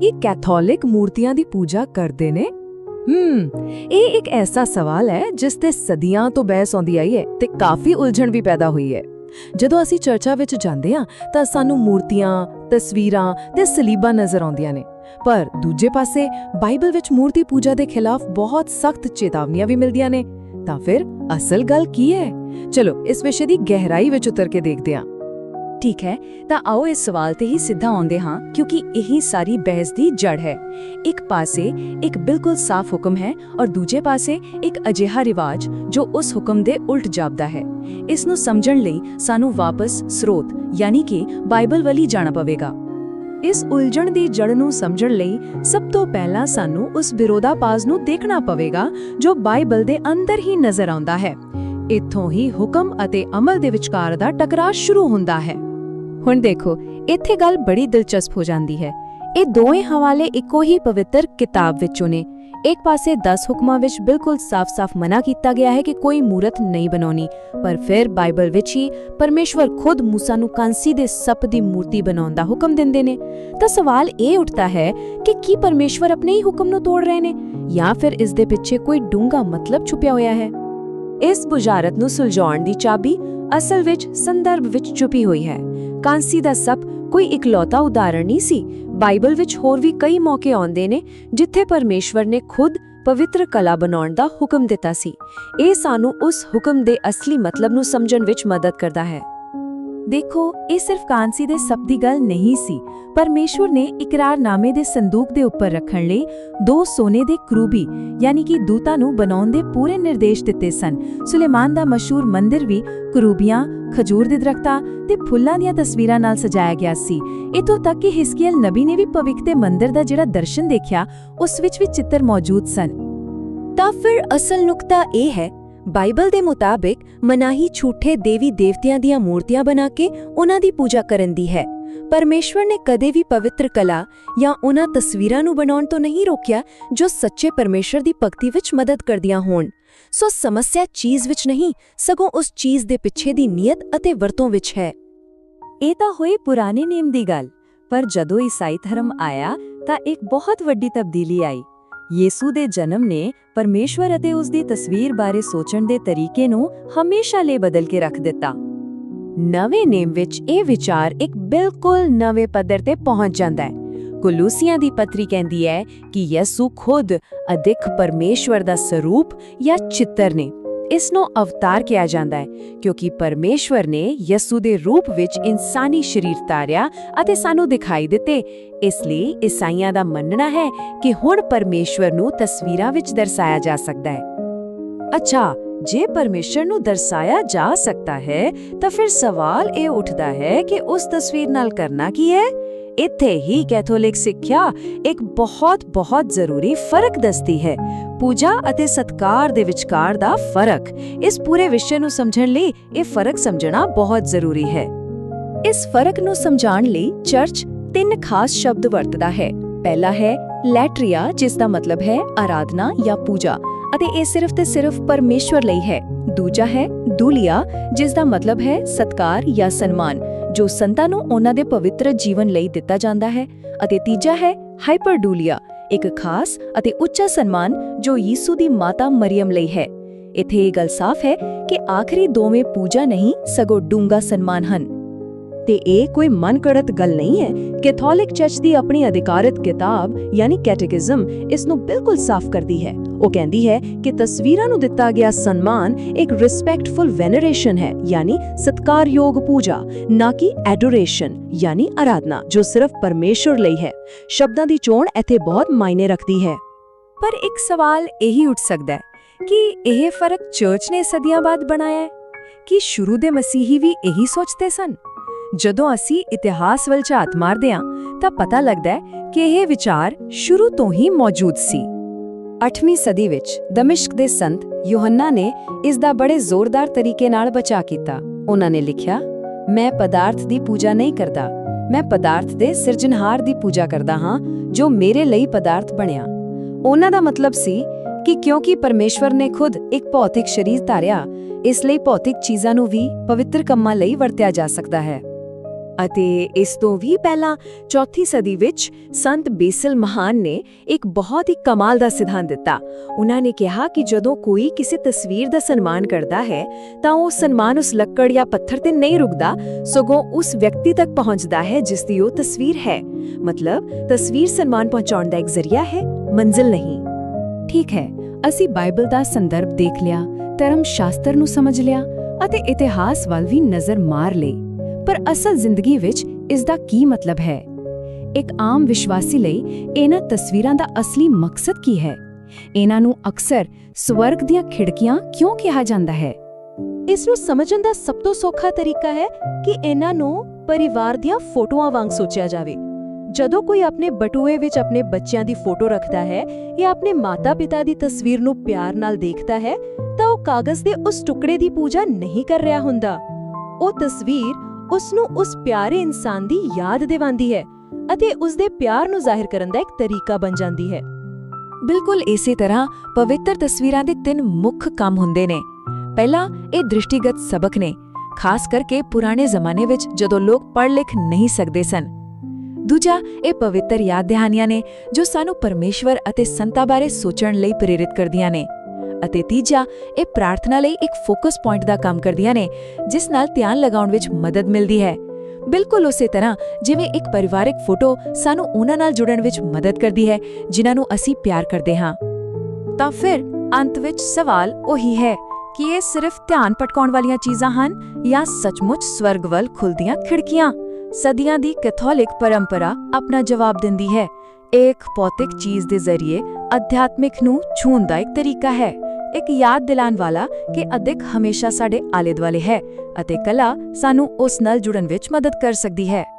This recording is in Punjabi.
ਕੀ ਕੈਥੋਲਿਕ ਮੂਰਤੀਆਂ ਦੀ ਪੂਜਾ ਕਰਦੇ ਨੇ? ਇਹ ਇੱਕ ਐਸਾ ਸਵਾਲ ਹੈ ਜਿਸ ਤੇ ਸਦੀਆਂ ਤੋਂ ਬਹਿਸ ਆਉਂਦੀ ਆਈ ਹੈ ਤੇ ਕਾਫੀ ਉਲਝਣ ਵੀ ਪੈਦਾ ਹੋਈ ਹੈ। ਜਦੋਂ ਅਸੀਂ ਚਰਚਾ ਵਿੱਚ ਜਾਂਦੇ ਹਾਂ ਤਾਂ ਸਾਨੂੰ ਮੂਰਤੀਆਂ, ਤਸਵੀਰਾਂ ਤੇ ਸਲੀਬਾਂ ਨਜ਼ਰ ਆਉਂਦੀਆਂ ਨੇ, ਪਰ ਦੂਜੇ ਪਾਸੇ ਬਾਈਬਲ ਵਿੱਚ ਮੂਰਤੀ ਪੂਜਾ ਦੇ ਖਿਲਾਫ ਬਹੁਤ ਸਖਤ ਚੇਤਾਵਨੀਆਂ ਵੀ ਮਿਲਦੀਆਂ ਨੇ। ਤਾਂ ਫਿਰ ਅਸਲ ਗੱਲ ਕੀ ਹੈ? ਚਲੋ ਇਸ ਵਿਸ਼ੇ ਦੀ ਗਹਿਰਾਈ ਵਿੱਚ ਉਤਰ ਕੇ ਦੇਖਦੇ ਹਾਂ। ਠੀਕ ਹੈ, ਤਾਂ ਆਓ ਇਸ ਸਵਾਲ ਤੇ ਹੀ ਸਿੱਧਾ ਆਉਂਦੇ ਹਾਂ, ਕਿਉਂਕਿ ਇਹੀ ਸਾਰੀ ਬਹਿਸ ਦੀ ਜੜ ਹੈ। ਇੱਕ ਪਾਸੇ ਇੱਕ ਬਿਲਕੁਲ ਸਾਫ਼ ਹੁਕਮ ਹੈ ਔਰ ਦੂਜੇ ਪਾਸੇ ਇੱਕ ਅਜਿਹਾ ਰਿਵਾਜ ਜੋ ਉਸ ਹੁਕਮ ਦੇ ਉਲਟ ਜਾਪਦਾ ਹੈ। ਇਸ ਨੂੰ ਸਮਝਣ ਲਈ ਸਾਨੂੰ ਵਾਪਸ ਸਰੋਤ ਯਾਨੀ ਕਿ ਬਾਈਬਲ ਵੱਲ ਜਾਣਾ ਪਵੇਗਾ। ਇਸ ਉਲਝਣ ਦੀ ਜੜ ਨੂੰ ਸਮਝਣ ਲਈ ਸਭ ਤੋਂ ਪਹਿਲਾਂ ਸਾਨੂੰ ਉਸ ਵਿਰੋਧਾਭਾਸ ਨੂੰ ਦੇਖਣਾ ਪਵੇਗਾ ਜੋ ਬਾਈਬਲ ਦੇ ਅੰਦਰ ਹੀ ਨਜ਼ਰ ਆਉਂਦਾ ਹੈ। ਇੱਥੋਂ ਹੀ ਹੁਕਮ ਅਤੇ ਅਮਲ ਦੇ ਵਿਚਕਾਰ ਦਾ ਟਕਰਾਅ ਸ਼ੁਰੂ ਹੁੰਦਾ ਹੈ। ਹੁਣ ਦੇਖੋ, ਇੱਥੇ ਗੱਲ ਬੜੀ ਦਿਲਚਸਪ ਹੋ ਜਾਂਦੀ ਹੈ। ਇਹ ਦੋਵੇਂ ਹਵਾਲੇ ਇੱਕੋ ਹੀ ਪਵਿੱਤਰ ਕਿਤਾਬ ਵਿੱਚੋਂ ਨੇ। ਇੱਕ ਪਾਸੇ 10 ਹੁਕਮਾਂ ਵਿੱਚ ਬਿਲਕੁਲ ਸਾਫ਼-ਸਾਫ਼ ਮਨਾ ਕੀਤਾ ਗਿਆ ਹੈ ਕਿ ਕੋਈ ਮੂਰਤ ਨਹੀਂ ਬਣਾਉਣੀ, ਪਰ ਫਿਰ ਬਾਈਬਲ ਵਿੱਚ ਹੀ ਪਰਮੇਸ਼ਵਰ ਖੁਦ ਮੂਸਾ ਨੂੰ ਕਾਂਸੀ ਦੇ ਸੱਪ ਦੀ ਮੂਰਤੀ ਬਣਾਉਣ ਦਾ ਹੁਕਮ ਦਿੰਦੇ ਨੇ। ਤਾਂ ਸਵਾਲ ਇਹ ਉੱਠਦਾ ਹੈ ਕਿ ਕੀ ਪਰਮੇਸ਼ਵਰ ਆਪਣੇ ਹੀ ਹੁਕਮ ਨੂੰ ਤੋੜ ਰਹੇ ਨੇ ਜਾਂ ਫਿਰ ਇਸ ਦੇ ਪਿੱਛੇ ਕੋਈ ਡੂੰਘਾ ਮਤਲਬ ਛੁਪਿਆ ਹੋਇਆ ਹੈ? ਇਸ ਬੁਝਾਰਤ ਨੂੰ ਸੁਲਝਾਉਣ ਦੀ ਚਾਬੀ ਅਸਲ ਵਿੱਚ ਸੰਦਰਭ ਵਿੱਚ ਛੁਪੀ ਹੋਈ ਹੈ। ਕਾਂਸੀ ਦਾ ਸੱਪ ਕੋਈ ਇਕਲੌਤਾ ਉਦਾਹਰਣ ਨਹੀਂ ਸੀ। ਬਾਈਬਲ ਵਿੱਚ ਹੋਰ ਵੀ ਕਈ ਮੌਕੇ ਆਉਂਦੇ ਨੇ ਜਿੱਥੇ ਪਰਮੇਸ਼ਵਰ ਨੇ ਖੁਦ ਪਵਿੱਤਰ ਕਲਾ ਬਣਾਉਣ ਦਾ ਹੁਕਮ ਦਿੱਤਾ ਸੀ। ਇਹ ਸਾਨੂੰ ਉਸ ਹੁਕਮ ਦੇ ਅਸਲੀ ਮਤਲਬ ਨੂੰ ਸਮਝਣ ਵਿੱਚ ਮਦਦ ਕਰਦਾ ਹੈ। ਦੇਖੋ, ਇਹ ਸਿਰਫ ਕਾਂਸੀ ਦੇ ਸੱਪ ਦੀ ਗੱਲ ਨਹੀਂ ਸੀ। ਪਰਮੇਸ਼ਵਰ ਨੇ ਇਕਰਾਰਨਾਮੇ ਦੇ ਸੰਦੂਕ ਦੇ ਉੱਪਰ ਰੱਖਣ ਲਈ 2 ਸੋਨੇ ਦੇ ਕਰੂਬੀ ਯਾਨੀ ਕਿ ਦੂਤਾਂ ਨੂੰ ਬਣਾਉਣ ਦੇ ਪੂਰੇ ਨਿਰਦੇਸ਼ ਦਿੱਤੇ ਸਨ। ਸੁਲੇਮਾਨ ਦਾ ਮਸ਼ਹੂਰ ਮੰਦਿਰ ਵੀ ਕਰੂਬੀਆਂ, ਖਜੂਰ ਦੇ ਦਰਖਤਾਂ ਤੇ ਫੁੱਲਾਂ ਦੀਆਂ ਤਸਵੀਰਾਂ ਨਾਲ ਸਜਾਇਆ ਗਿਆ ਸੀ। ਇੱਥੋਂ ਤੱਕ ਕਿ ਹਿਸਕੀਐਲ ਨਬੀ ਨੇ ਵੀ ਭਵਿੱਖ ਦੇ ਮੰਦਿਰ ਦਾ ਜਿਹੜਾ ਦਰਸ਼ਨ ਦੇਖਿਆ, ਉਸ ਵਿੱਚ ਵੀ ਚਿੱਤਰ ਮੌਜੂਦ ਸਨ। ਤਾਂ ਫਿਰ ਅਸਲ ਨੁਕਤਾ ਇਹ ਹੈ, ਬਾਈਬਲ ਦੇ ਮੁਤਾਬਿਕ ਮਨਾਹੀ ਝੂਠੇ ਦੇਵੀ ਦੇਵਤਿਆਂ ਦੀਆਂ ਮੂਰਤੀਆਂ ਬਣਾ ਕੇ ਉਹਨਾਂ ਦੀ ਪੂਜਾ ਕਰਨ ਦੀ ਹੈ। ਪਰਮੇਸ਼ਵਰ ਨੇ ਕਦੇ ਵੀ ਪਵਿੱਤਰ ਕਲਾ ਜਾਂ ਉਹਨਾਂ ਤਸਵੀਰਾਂ ਨੂੰ ਬਣਾਉਣ ਤੋਂ ਨਹੀਂ ਰੋਕਿਆ ਜੋ ਸੱਚੇ ਪਰਮੇਸ਼ਵਰ ਦੀ ਭਗਤੀ ਵਿੱਚ ਮਦਦ ਕਰਦੀਆਂ ਹੋਣ। ਸੋ ਸਮੱਸਿਆ ਚੀਜ਼ ਵਿੱਚ ਨਹੀਂ, ਸਗੋਂ ਉਸ ਚੀਜ਼ ਦੇ ਪਿੱਛੇ ਦੀ ਨੀਅਤ ਅਤੇ ਵਰਤੋਂ ਵਿੱਚ ਹੈ। ਇਹ ਤਾਂ ਹੋਈ ਪੁਰਾਣੇ ਨੇਮ ਦੀ ਗੱਲ, ਪਰ ਜਦੋਂ ਈਸਾਈ ਧਰਮ ਆਇਆ ਤਾਂ ਇੱਕ ਬਹੁਤ ਵੱਡੀ ਤਬਦੀਲੀ ਆਈ। ਯਿਸੂ ਦੇ ਜਨਮ ਨੇ ਪਰਮੇਸ਼ਵਰ ਅਤੇ ਉਸ ਦੀ ਤਸਵੀਰ ਬਾਰੇ ਸੋਚਣ ਦੇ ਤਰੀਕੇ ਨੂੰ ਹਮੇਸ਼ਾ ਲਈ ਬਦਲ ਕੇ ਰੱਖ ਦਿੱਤਾ। ਨਵੇਂ ਨੇਮ ਵਿੱਚ ਇਹ ਵਿਚਾਰ ਇੱਕ ਬਿਲਕੁਲ ਨਵੇਂ ਪੱਧਰ ਤੇ ਪਹੁੰਚ ਜਾਂਦਾ ਹੈ। ਕੁਲੂਸੀਆਂ ਦੀ ਪੱਤਰੀ ਕਹਿੰਦੀ ਹੈ ਕਿ ਯਿਸੂ ਖੁਦ ਅਦਿੱਖ ਪਰਮੇਸ਼ਵਰ ਦਾ ਸਰੂਪ ਜਾਂ ਚਿੱਤਰ ਨੇ। ਇਸ ਨੂੰ ਅਵਤਾਰ ਕਿਹਾ ਜਾਂਦਾ ਹੈ ਕਿਉਂਕਿ ਪਰਮੇਸ਼ਵਰ ਨੇ ਯਿਸੂ ਦੇ ਰੂਪ ਵਿੱਚ ਇਨਸਾਨੀ ਸਰੀਰ ਧਾਰਿਆ ਅਤੇ ਸਾਨੂੰ ਦਿਖਾਈ ਦਿੱਤੇ। ਇਸ ਲਈ ਈਸਾਈਆਂ ਦਾ ਮੰਨਣਾ ਹੈ ਕਿ ਹੁਣ ਪਰਮੇਸ਼ਵਰ ਨੂੰ ਤਸਵੀਰਾਂ ਵਿੱਚ ਦਰਸਾਇਆ ਜਾ ਸਕਦਾ ਹੈ। ਅੱਛਾ, ਜੇ ਪਰਮੇਸ਼ਰ ਨੂੰ ਦਰਸਾਇਆ ਜਾ ਸਕਦਾ ਹੈ ਤਾਂ ਫਿਰ ਸਵਾਲ ਇਹ ਉੱਠਦਾ ਹੈ ਕਿ ਉਸ ਤਸਵੀਰ ਨਾਲ ਕਰਨਾ ਕੀ ਹੈ? ਇੱਥੇ ਹੀ ਕੈਥੋਲਿਕ ਸਿੱਖਿਆ ਇੱਕ ਬਹੁਤ ਜ਼ਰੂਰੀ ਫਰਕ ਦੱਸਦੀ ਹੈ। ਪੂਜਾ ਅਤੇ ਸਤਕਾਰ ਦੇ ਵਿਚਕਾਰ ਦਾ ਫਰਕ। ਇਸ ਪੂਰੇ ਵਿਸ਼ੇ ਨੂੰ ਸਮਝਣ ਲਈ ਇਹ ਫਰਕ ਸਮਝਣਾ ਬਹੁਤ ਜ਼ਰੂਰੀ ਹੈ। ਇਸ ਫਰਕ ਨੂੰ ਸਮਝਾਉਣ ਲਈ ਚਰਚ 3 ਖਾਸ ਸ਼ਬਦ ਵਰਤਦਾ ਹੈ। ਪਹਿਲਾ ਹੈ ਲੈਟਰੀਆ, ਜਿਸ ਦਾ ਮਤਲਬ ਹੈ ਆਰਾਧਨਾ ਜਾਂ ਪੂਜਾ, ਅਤੇ ਇਹ ਸਿਰਫ ਤੇ ਸਿਰਫ ਪਰਮੇਸ਼ਵਰ ਲਈ ਹੈ। ਦੂਜਾ ਹੈ ਦੂਲੀਆ, ਜਿਸ ਦਾ ਮਤਲਬ ਹੈ ਸਤਕਾਰ ਜਾਂ ਸਨਮਾਨ, ਜੋ ਸੰਤਾਂ ਨੂੰ ਉਹਨਾਂ ਦੇ ਪਵਿੱਤਰ ਜੀਵਨ ਲਈ ਦਿੱਤਾ ਜਾਂਦਾ ਹੈ। ਅਤੇ ਤੀਜਾ ਹੈ ਹਾਈਪਰਡੂਲੀਆ, ਇੱਕ ਖਾਸ ਅਤੇ ਉੱਚਾ ਸਨਮਾਨ ਜੋ ਯਿਸੂ ਦੀ ਮਾਤਾ ਮਰੀਅਮ ਲਈ ਹੈ। ਇੱਥੇ ਇਹ ਗੱਲ ਸਾਫ਼ ਹੈ ਕਿ ਆਖਰੀ ਦੋਵੇਂ ਪੂਜਾ ਨਹੀਂ ਸਗੋਂ ਡੂੰਘਾ ਸਨਮਾਨ ਹਨ। ਤੇ ਇਹ ਕੋਈ ਮਨਘੜਤ ਗੱਲ ਨਹੀਂ ਹੈ। ਕੈਥੋਲਿਕ ਚਰਚ ਦੀ ਆਪਣੀ ਅਧਿਕਾਰਤ ਕਿਤਾਬ ਯਾਨੀ ਕੈਟੇਕਿਜ਼ਮ ਇਸ ਨੂੰ ਬਿਲਕੁਲ ਸਾਫ਼ ਕਰਦੀ ਹੈ। ਉਹ ਕਹਿੰਦੀ ਹੈ ਕਿ ਤਸਵੀਰਾਂ ਨੂੰ ਦਿੱਤਾ ਗਿਆ ਸਨਮਾਨ ਇੱਕ ਰਿਸਪੈਕਟਫੁਲ ਵੈਨਰੇਸ਼ਨ ਹੈ, ਯਾਨੀ ਸਤਿਕਾਰਯੋਗ ਪੂਜਾ, ਨਾ ਕਿ ਐਡੋਰੇਸ਼ਨ ਯਾਨੀ ਆਰਾਧਨਾ ਜੋ ਸਿਰਫ ਪਰਮੇਸ਼ਵਰ ਲਈ ਹੈ। ਸ਼ਬਦਾਂ ਦੀ ਚੋਣ ਇੱਥੇ ਬਹੁਤ ਮਾਇਨੇ ਰੱਖਦੀ ਹੈ। ਪਰ ਇੱਕ ਸਵਾਲ ਇਹੀ ਉੱਠ ਸਕਦਾ ਹੈ ਕਿ ਇਹ ਫਰਕ ਚਰਚ ਨੇ ਸਦੀਆਂ ਬਾਅਦ ਬਣਾਇਆ ਹੈ ਕਿ ਸ਼ੁਰੂ ਦੇ ਮਸੀਹੀ ਵੀ ਇਹੀ ਸੋਚਦੇ ਸਨ? ਜਦੋਂ ਅਸੀਂ ਇਤਿਹਾਸ ਵੱਲ ਝਾਤ ਮਾਰਦੇ ਹਾਂ ਤਾਂ ਪਤਾ ਲੱਗਦਾ ਹੈ ਕਿ ਇਹ ਵਿਚਾਰ ਸ਼ੁਰੂ ਤੋਂ ਹੀ ਮੌਜੂਦ ਸੀ। 8ਵੀਂ ਸਦੀ ਵਿੱਚ ਦਮਿਸ਼ਕ ਦੇ ਸੰਤ ਯੋਹੰਨਾ ਨੇ ਇਸ ਦਾ ਬੜੇ ਜ਼ੋਰਦਾਰ ਤਰੀਕੇ ਨਾਲ ਬਚਾਅ ਕੀਤਾ। ਉਹਨਾਂ ਨੇ ਲਿਖਿਆ, ਮੈਂ ਪਦਾਰਥ ਦੀ ਪੂਜਾ ਨਹੀਂ ਕਰਦਾ, ਮੈਂ ਪਦਾਰਥ ਦੇ ਸਿਰਜਣਹਾਰ ਦੀ ਪੂਜਾ ਕਰਦਾ ਹਾਂ ਜੋ ਮੇਰੇ ਲਈ ਪਦਾਰਥ ਬਣਿਆ। ਉਹਨਾਂ ਦਾ ਮਤਲਬ ਸੀ ਕਿ ਕਿਉਂਕਿ ਪਰਮੇਸ਼ਵਰ ਨੇ ਖੁਦ ਇੱਕ ਭੌਤਿਕ ਸਰੀਰ ਧਾਰਿਆ, ਇਸ ਲਈ ਭੌਤਿਕ ਚੀਜ਼ਾਂ ਨੂੰ ਵੀ ਪਵਿੱਤਰ ਕੰਮਾਂ ਲਈ ਵਰਤਿਆ ਜਾ ਸਕਦਾ ਹੈ। ਅਤੇ ਇਸ ਤੋਂ ਵੀ ਪਹਿਲਾਂ ਚੌਥੀ ਸਦੀ ਵਿੱਚ ਸੰਤ ਬੇਸਿਲ ਮਹਾਨ ਨੇ ਇੱਕ ਬਹੁਤ ਹੀ ਕਮਾਲ ਦਾ ਸਿਧਾਂਤ ਦਿੱਤਾ। ਉਹਨਾਂ ਨੇ ਕਿਹਾ ਕਿ ਜਦੋਂ ਕੋਈ ਕਿਸੇ ਤਸਵੀਰ ਦਾ ਸਨਮਾਨ ਕਰਦਾ ਹੈ ਤਾਂ ਉਹ ਸਨਮਾਨ ਉਸ ਲੱਕੜ ਜਾਂ ਪੱਥਰ ਤੇ ਨਹੀਂ ਰੁਕਦਾ, ਸਗੋਂ ਉਸ ਵਿਅਕਤੀ ਤੱਕ ਪਹੁੰਚਦਾ ਹੈ ਜਿਸ ਦੀ ਉਹ ਤਸਵੀਰ ਹੈ। ਮਤਲਬ ਤਸਵੀਰ ਸਨਮਾਨ ਪਹੁੰਚਾਉਣ ਦਾ ਇੱਕ ਜ਼ਰੀਆ ਹੈ, ਮੰਜ਼ਿਲ ਨਹੀਂ। ਠੀਕ ਹੈ, ਅਸੀਂ ਬਾਈਬਲ ਦਾ ਸੰਦਰਭ ਦੇਖ ਲਿਆ, ਧਰਮ ਸ਼ਾਸਤਰ ਨੂੰ ਸਮਝ ਲਿਆ ਅਤੇ ਇਤਿਹਾਸ ਵੱਲ ਵੀ ਨਜ਼ਰ ਮਾਰ ਲਈ, ਪਰ ਅਸਲ ਜ਼ਿੰਦਗੀ ਵਿੱਚ ਇਸ ਦਾ ਕੀ ਮਤਲਬ ਹੈ? ਇੱਕ ਆਮ ਵਿਸ਼ਵਾਸੀ ਲਈ ਇਹਨਾਂ ਤਸਵੀਰਾਂ ਦਾ ਅਸਲੀ ਮਕਸਦ ਕੀ ਹੈ? ਇਹਨਾਂ ਨੂੰ ਅਕਸਰ ਸਵਰਗ ਦੀਆਂ ਖਿੜਕੀਆਂ ਕਿਉਂ ਕਿਹਾ ਜਾਂਦਾ ਹੈ? ਇਸ ਨੂੰ ਸਮਝਣ ਦਾ ਸਭ ਤੋਂ ਸੌਖਾ ਤਰੀਕਾ ਹੈ ਕਿ ਇਹਨਾਂ ਨੂੰ ਪਰਿਵਾਰ ਦੀਆਂ ਫੋਟੋਆਂ ਵਾਂਗ ਸੋਚਿਆ ਜਾਵੇ। ਜਦੋਂ ਕੋਈ ਆਪਣੇ ਬਟੂਏ ਵਿੱਚ ਆਪਣੇ ਬੱਚਿਆਂ ਦੀ ਫੋਟੋ ਰੱਖਦਾ ਹੈ ਜਾਂ ਆਪਣੇ ਮਾਤਾ-ਪਿਤਾ ਦੀ ਤਸਵੀਰ ਨੂੰ ਪਿਆਰ ਨਾਲ ਦੇਖਦਾ ਹੈ, ਤਾਂ ਉਹ ਕਾਗਜ਼ ਦੇ ਉਸ ਟੁਕੜੇ ਦੀ ਪੂਜਾ ਨਹੀਂ ਕਰ ਰਿਹਾ ਹੁੰਦਾ। ਉਹ ਤਸਵੀਰ ਉਸ ਨੂੰ ਉਸ ਪਿਆਰੇ ਇਨਸਾਨ ਦੀ ਯਾਦ ਦਿਵਾਉਂਦੀ ਹੈ ਅਤੇ ਉਸ ਦੇ ਪਿਆਰ ਨੂੰ ਜ਼ਾਹਿਰ ਕਰਨ ਦਾ ਇੱਕ ਤਰੀਕਾ ਬਣ ਜਾਂਦੀ ਹੈ। ਬਿਲਕੁਲ ਇਸੇ ਤਰ੍ਹਾਂ ਪਵਿੱਤਰ ਤਸਵੀਰਾਂ ਦੇ 3 ਮੁੱਖ ਕੰਮ ਹੁੰਦੇ ਨੇ। ਪਹਿਲਾ, ਇਹ ਦ੍ਰਿਸ਼ਟੀਗਤ ਸਬਕ ਨੇ, ਖਾਸ ਕਰਕੇ ਪੁਰਾਣੇ ਜ਼ਮਾਨੇ ਵਿੱਚ ਜਦੋਂ ਲੋਕ ਪੜ੍ਹ ਲਿਖ ਨਹੀਂ ਸਕਦੇ ਸਨ। ਦੂਜਾ, ਇਹ ਪਵਿੱਤਰ ਯਾਦ ਦਹਾਨੀਆਂ ਨੇ ਜੋ ਸਾਨੂੰ ਪਰਮੇਸ਼ਵਰ ਅਤੇ ਸੰਤਾਂ ਬਾਰੇ ਸੋਚਣ ਲਈ ਪ੍ਰੇਰਿਤ ਕਰਦੀਆਂ ਨੇ। ਅਤੇ ਤੀਜਾ, ਇਹ ਪ੍ਰਾਰਥਨਾ ਲਈ ਇੱਕ ਫੋਕਸ ਪੁਆਇੰਟ ਦਾ ਕੰਮ ਕਰਦੀਆਂ ਨੇ, ਜਿਸ ਨਾਲ ਧਿਆਨ ਲਗਾਉਣ ਵਿੱਚ ਮਦਦ ਮਿਲਦੀ ਹੈ। ਬਿਲਕੁਲ ਉਸੇ ਤਰ੍ਹਾਂ ਜਿਵੇਂ ਇੱਕ ਪਰਿਵਾਰਕ ਫੋਟੋ ਸਾਨੂੰ ਉਹਨਾਂ ਨਾਲ ਜੁੜਨ ਵਿੱਚ ਮਦਦ ਕਰਦੀ ਹੈ ਜਿਨ੍ਹਾਂ ਨੂੰ ਅਸੀਂ ਪਿਆਰ ਕਰਦੇ ਹਾਂ। ਤਾਂ ਫਿਰ ਅੰਤ ਵਿੱਚ ਸਵਾਲ ਉਹੀ ਹੈ ਕਿ ਇਹ ਸਿਰਫ ਧਿਆਨ ਭਟਕਾਉਣ ਵਾਲੀਆਂ ਚੀਜ਼ਾਂ ਹਨ ਜਾਂ ਸੱਚਮੁੱਚ ਸਵਰਗ ਵੱਲ ਖੁੱਲਦੀਆਂ ਖਿੜਕੀਆਂ? ਸਦੀਆਂ ਦੀ ਕੈਥੋਲਿਕ ਪਰੰਪਰਾ ਆਪਣਾ ਜਵਾਬ ਦਿੰਦੀ ਹੈ। ਇਹ ਇੱਕ ਭੌਤਿਕ ਚੀਜ਼ ਦੇ ਜ਼ਰੀਏ ਅਧਿਆਤਮਿਕ ਨੂੰ ਛੂਹਣ ਦਾ ਇੱਕ ਤਰੀਕਾ ਹੈ, ਇੱਕ ਯਾਦ ਦਿਲਾਉਣ ਵਾਲਾ ਕਿ ਅਦਿੱਖ ਹਮੇਸ਼ਾ ਸਾਡੇ ਆਲੇ ਦੁਆਲੇ ਹੈ ਅਤੇ ਕਲਾ ਸਾਨੂੰ ਉਸ ਨਾਲ ਜੁੜਨ ਵਿੱਚ ਮਦਦ ਕਰ ਸਕਦੀ ਹੈ।